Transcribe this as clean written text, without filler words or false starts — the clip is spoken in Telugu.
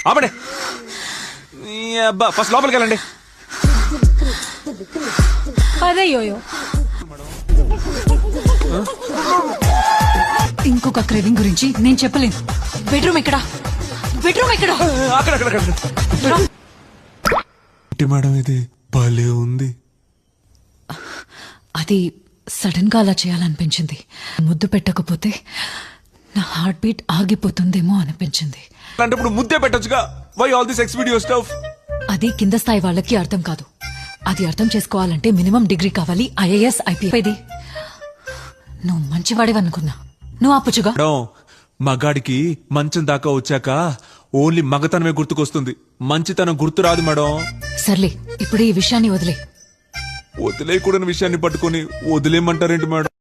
ఆపండి. అబ్బా ఫస్ట్ లోపలికి వెళ్ళండి. అదయ్యోయో ఇంకొక క్రేవింగ్ గురించి నేను చెప్పలేను. బెడ్రూమ్ ఎక్కడా? బెడ్రూమ్ ఎక్కడా? అక్కడ మేడం ఇది భలే ఉంది. అది సడన్ గా అలా చేయాలనిపించింది. ముద్దు పెట్టకపోతే నా హార్ట్ బీట్ ఆగిపోతుందేమో అనిపించింది. అంటే ఇప్పుడు ముద్దే పెట్టొచ్చుగా. Why all this X video stuff? అది కింద స్థాయి వాళ్ళకి అర్థం కాదు. అది అర్థం చేసుకోవాలంటే మినిమం డిగ్రీ కావాలి. IAS IPS. నువ్వు మంచివాడేవనుకున్నా. నువ్వు ఆపుచుగా. మగాడికి మంచం దాకా వచ్చాక ఓన్లీ మగతనమే గుర్తుకొస్తుంది, మంచితనం గుర్తు రాదు మేడం. సర్లే ఇప్పుడు ఈ విషయాన్ని వదిలే. వదిలేయకూడని విషయాన్ని పట్టుకుని వదిలేయమంటారేంటి మేడం?